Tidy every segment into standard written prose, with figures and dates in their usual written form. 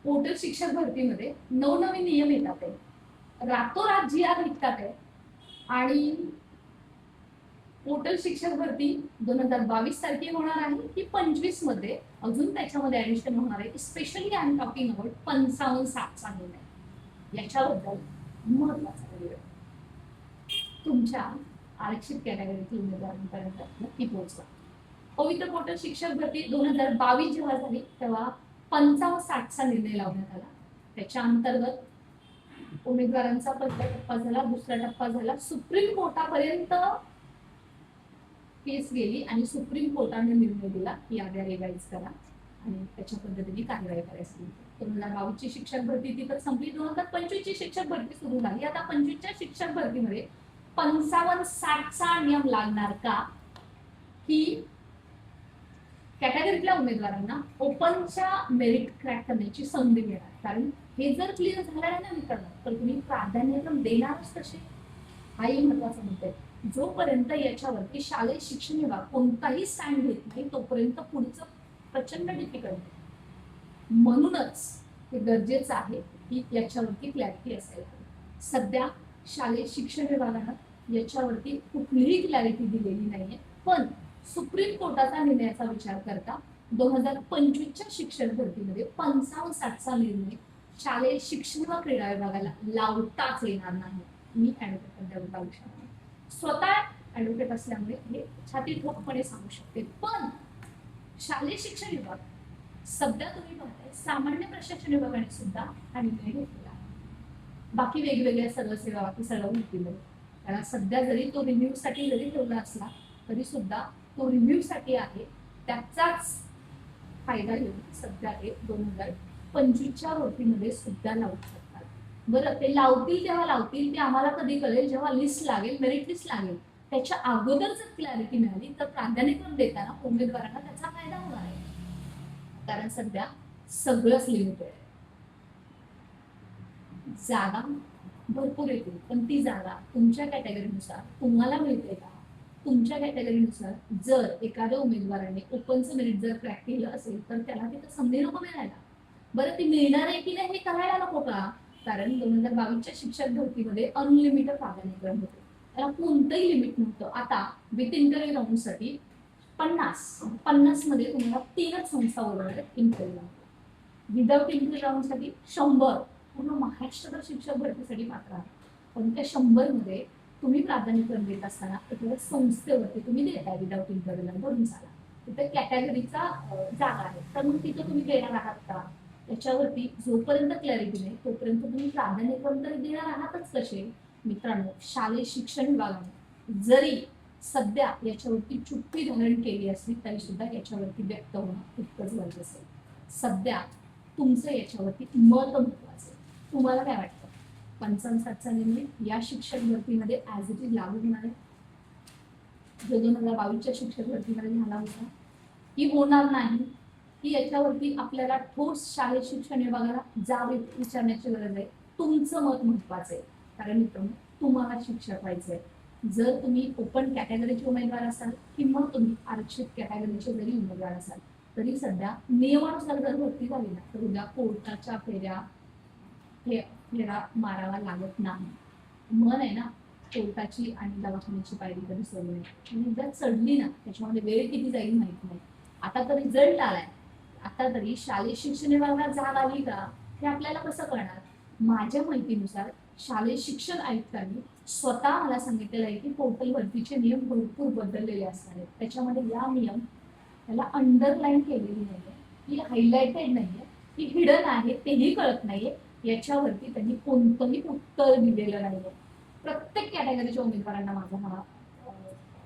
Portal शिक्षक भरतीमध्ये नवनवीन नियम येतात आहे. रातोरात जी आर निघतात आहे आणि पोर्टल शिक्षक भरती 2022 तारखे होणार आहे की 25 मध्ये अजून त्याच्यामध्ये ऍडिशन होणार आहे. Specially I am talking about 55-60चा निर्णय. याच्याबद्दल महत्वाचा व्हिडिओ तुमच्या आरक्षित कॅटेगरीतील उमेदवारांपर्यंत नक्की पोहोचवा. पवित्र पोर्टल शिक्षक भरती 2022 जेव्हा झाली तेव्हा 55-60चा निर्णय लावण्यात आला. त्याच्या अंतर्गत उमेदवारांचा पहिला टप्पा झाला, दुसरा टप्पा झाला, सुप्रीम कोर्टापर्यंत केस गेली आणि सुप्रीम कोर्टाने निर्णय दिला की याद्या रिवाईज करा आणि त्याच्या पद्धतीने कार्यवाही करायची. 2022ची शिक्षक भरती ती तर संपली. 2025ची शिक्षक भरती सुरू झाली. आता 25च्या शिक्षक भरतीमध्ये 55-60चा नियम लागणार का की कॅटेगरीतल्या उमेदवारांना ओपनच्या मेरिट क्रॅक करण्याची संधी मिळणार. कारण हे जर क्लिअर झालं नाही ना मित्रांनो तर तुम्ही प्राधान्यक्रम देणारच कसे, हाही महत्वाचा मुद्दा आहे. जोपर्यंत याच्यावरती शालेय शिक्षण विभाग कोणताही स्टँड घेत नाही तोपर्यंत पुढचं प्रचंड डिफिकल्ट आहे. म्हणूनच हे गरजेचं आहे की याच्यावरती क्लॅरिटी असायला हवी. सध्या शालेय शिक्षण विभागानं याच्यावरती कुठलीही क्लॅरिटी दिलेली नाहीये. पण सुप्रीम कोर्टाचा निर्णयाचा विचार करता 2025च्या शिक्षण भरतीमध्ये 55-60चा निर्णय शालेय शिक्षण व क्रीडा विभागाला लावताच येणार नाही. मी ऍडव्होकेट स्वतः ऍडव्होकेट असल्यामुळे हे छाती ठोकपणे सांगू शकते. पण शालेय शिक्षण विभाग सध्या तुम्ही पाहताय सामान्य प्रशासन विभागाने सुद्धा हा निर्णय घेतलेला आहे. बाकी वेगवेगळ्या सर्व सेवा बाकी सर्व होतील. कारण सध्या जरी तो रिव्ह्यू साठी जरी ठेवला असला तरी सुद्धा तो रिव्ह्यू साठी आहे. त्याचाच फायदा घेऊन सध्या ते 2025च्या भरतीमध्ये सुद्धा लावू शकतात. बरं ते लावतील तेव्हा लावतील, ते आम्हाला कधी कळेल जेव्हा लिस्ट लागेल, मेरिट लिस्ट लागेल. त्याच्या अगोदर जर क्लॅरिटी मिळाली तर प्राधान्यक्रम देताना उमेदवारांना त्याचा फायदा होणार आहे. कारण सध्या सगळंच लिमिटेड आहे. जागा भरपूर येतील पण ती जागा तुमच्या कॅटेगरीनुसार तुम्हाला मिळते का? तुमच्या कॅटेगरीनुसार जर एखाद्या उमेदवाराने ओपनचं मेरिट जर क्रॅक केलं असेल तर त्याला तिथं संधी नको मिळायला. बरं ती मिळणार आहे की नाही हे कळायला नको का? कारण 2022च्या शिक्षक भरतीमध्ये अनलिमिटेड प्राधान्यक्रम होते, त्याला कोणतंही लिमिट नव्हतं. आता विथ इंटरव्ह्यू राऊंडसाठी 50 मध्ये तुम्हाला 3च संस्था ओळखतात इंटरव्ह्यू राऊंड. विदाउट इंटरव्ह्यू राऊंडसाठी 100 पूर्ण महाराष्ट्र शिक्षक भरतीसाठी पात्र आहे. पण त्या 100 मध्ये तुम्ही प्राधान्यक्रम देत असताना एखाद्या संस्थेवरती तुम्ही देताय विदाउट इंटरव्ह्यू भरून झाला, तिथे कॅटेगरीचा जागा आहे तर मग तिथं तुम्ही देणार आहात का? त्याच्यावरती जोपर्यंत क्लॅरिटी नाही तोपर्यंत तुम्ही प्राधान्यक्रम तरी देणार आहातच कसे? मित्रांनो, शालेय शिक्षण विभागाने जरी सध्या याच्यावरती चुप्पी धारण केली असली तरी सुद्धा याच्यावरती व्यक्त होणं तितकंच गरजेचं आहे. सध्या तुमचं याच्यावरती मत महत्वाचं आहे. तुम्हाला काय वाटतं? 55-60चा निर्णय या शिक्षक भरतीमध्ये ऍज इट इज लागू होणार आहे? जो 2022च्या शिक्षक भरतीमध्ये झाला होता की होणार नाही, की याच्यावरती आपल्याला ठोस शालेय शिक्षण विभागाला जाब विचारण्याची गरज आहे? तुमचं मत महत्वाचं आहे. कारण मित्रांनो, तुम्हाला शिक्षक व्हायचंय. जर तुम्ही ओपन कॅटेगरीचे उमेदवार असाल किंवा तुम्ही आरक्षित कॅटेगरीचे जरी उमेदवार असाल तरी सध्या नियमानुसार जर भरती झाली ना तर उद्या कोर्टाच्या फेरा मारावा लागत नाही. म्हण आहे ना, कोर्टाची आणि दवाखान्याची पायरी कधी सोडू नये. आणि जर चढली ना त्याच्यामध्ये वेळ किती जाईल माहित नाही. आता तर रिझल्ट आलाय, आता तरी शालेय शिक्षण विभागाला जाग आली का हे आपल्याला कसं कळणार? माझ्या माहितीनुसार शालेय शिक्षण आयुक्तांनी स्वतः मला सांगितलेलं आहे की पोर्टल भरतीचे नियम भरपूर बदललेले असणार आहेत. त्याच्यामध्ये या नियम त्याला अंडरलाईन केलेली नाहीये, की हायलाइटेड नाहीये, की हिडन आहे तेही कळत नाहीये. याच्यावरती त्यांनी कोणतंही उत्तर दिलेलं नाहीये. प्रत्येक कॅटेगरीच्या उमेदवारांना माझा हा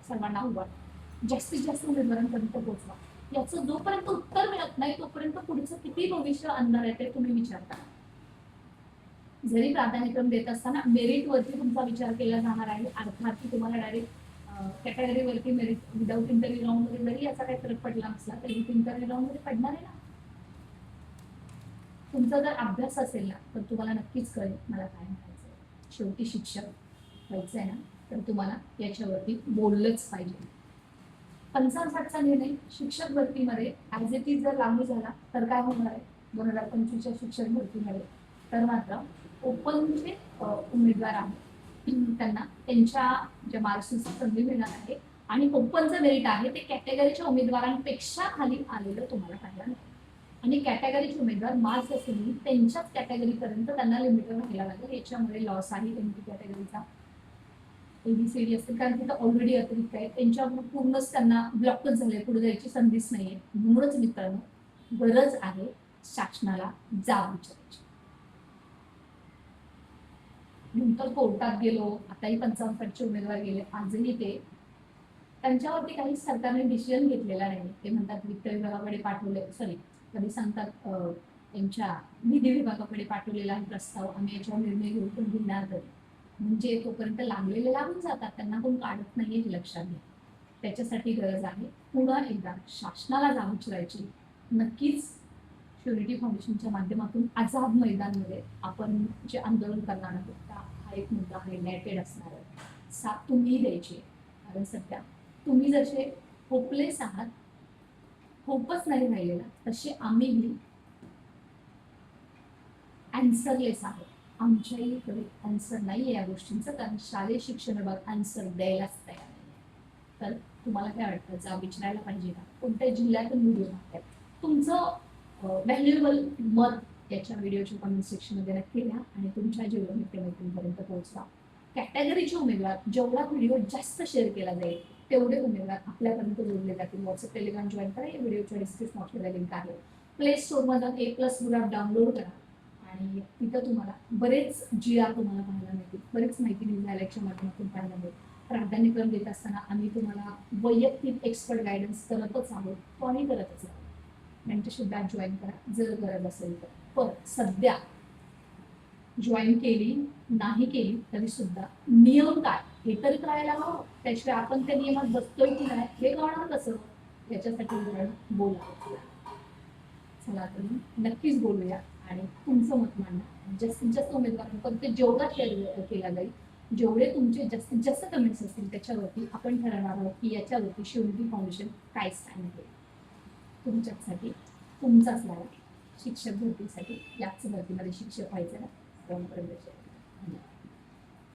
सर्वांना आव्हान जास्तीत जास्त उमेदवारांपर्यंत पोहोचवा. याचं जोपर्यंत उत्तर मिळत नाही तोपर्यंत पुढचं किती भविष्य आणणार आहे ते तुम्ही विचारता. जरी प्राधान्यक्रम देत असताना मेरिटवरती तुमचा विचार केला जाणार आहे, अर्थात की तुम्हाला डायरेक्ट कॅटेगरीवरती मेरिट विदाउट इंटरव्ह्यू राऊंड मध्ये जरी याचा काही फरक पडला नसला तरी इंटरव्ह्यू राऊंड मध्ये पडणार आहे ना. तुमचा जर अभ्यास असेल ना तर तुम्हाला नक्कीच कळेल मला काय म्हणायचंय. शेवटी शिक्षक व्हायचंय ना तर तुम्हाला याच्यावरती बोललंच पाहिजे. 55-60चा निर्णय शिक्षक भरतीमध्ये ऍज इट इज जर लागू झाला तर काय होणार आहे? 2025च्या शिक्षक भरतीमध्ये, तर मात्र ओपन जे उमेदवार आहेत त्यांना त्यांच्या ज्या मार्क्सनुसार संधी मिळणार आहे आणि ओपनचं मेरिट आहे ते कॅटेगरीच्या उमेदवारांपेक्षा खाली आलेलं तुम्हाला पाहायला मिळेल. आणि कॅटेगरीचे उमेदवार मार्क्स असेल त्यांच्याच कॅटेगरीपर्यंत त्यांना लिमिट राहायला लागेल. याच्यामुळे लॉस आहे एमपी कॅटेगरीचा. एबीसीडी असतील कारण तिथं ऑलरेडी अतिरिक्त आहे, त्यांच्यामुळे पूर्णच त्यांना ब्लॉकच झाले, पुढे जायची संधीच नाहीये. म्हणूनच मित्रांनो गरज आहे शासनाला जाब विचारायची. नंतर कोर्टात गेलो, आताही 55 उमेदवार गेले, आजही ते त्यांच्यावरती काही सरकारने डिसिजन घेतलेला नाही. ते म्हणतात वित्त विभागाकडे पाठवले, सॉरी कधी सांगतात त्यांच्या निधी विभागाकडे पाठवलेला आहे प्रस्ताव, आम्ही याच्यावर निर्णय घेऊ पण घेणार तरी. म्हणजे तोपर्यंत लागलेले लागून जातात, त्यांना कोण काढत नाहीये हे लक्षात घ्या. त्याच्यासाठी गरज आहे पुन्हा एकदा शासनाला जाब विचारायची. नक्कीच श्युरिटी फाउंडेशनच्या माध्यमातून आझाद मैदानमध्ये आपण जे आंदोलन करणार आहोत हा एक मुद्दा हायलाइटेड असणार आहे. साथ तुम्ही द्यायची, कारण सध्या तुम्ही जसे होपलेस आहात, होपच नाही राहिलेला, तसे आम्हीही अँसरलेस आहोत. आमच्याहीकडे आन्सर नाहीये या गोष्टींचं, कारण शालेय शिक्षण विभाग आन्सर द्यायलाच तयार आहे. तर तुम्हाला काय वाटतं, जाब विचारायला पाहिजे का? कोणत्या जिल्ह्यातून व्हिडिओ पाहताय? तुमचं व्हॅल्युएबल मत याच्या व्हिडिओच्या कमेंट सेक्शनमध्ये नक्की द्या आणि तुमच्या जेवढ्या मित्रमैत्रिणींपर्यंत पोहोचवा. कॅटेगरीचे उमेदवार जेवढा व्हिडिओ जास्त शेअर केला जाईल तेवढे उमेदवार आपल्यापर्यंत जोडले जातील. व्हॉट्सअप टेलिग्राम जॉईन करा, या व्हिडिओच्या डिस्क्रिप्शन बॉक्समध्ये लिंक आहे. प्ले स्टोअरमधून A+ गुड ॲप डाउनलोड करा आणि तिथं तुम्हाला बरेच GR तुम्हाला पाहायला मिळतील, बरेच माहिती निर्णयाच्या माध्यमातून पाहायला मिळेल. प्राधान्यक्रम देत असताना आम्ही तुम्हाला वैयक्तिक एक्सपर्ट गायडन्स करतच आहोत, तो आम्ही करतच आहोत. मेंटरशिप बॅच जॉईन करा जर गरज असेल तर. पण सध्या जॉईन केली नाही केली तरी सुद्धा नियम काय हे तरी कळायला हवं. त्याशिवाय आपण त्या नियमात बसतोय की नाही हे कळणार कसं, याच्यासाठी बोला. चला तर नक्कीच बोलूया आणि तुमचं मत मांडा. जास्तीत जास्त उमेदवारांपर्यंत जेवढा शेअर केला जाईल, जेवढे तुमचे जास्तीत जास्त कमेंट्स असतील त्याच्यावरती आपण ठरवणार आहोत की याच्यावरती श्युरिटी फाउंडेशन काय स्टँड घेईल. तुमच्यासाठी तुमचाच लावा. शिक्षक भरतीसाठी याच भरतीमध्ये शिक्षक व्हायचं ना,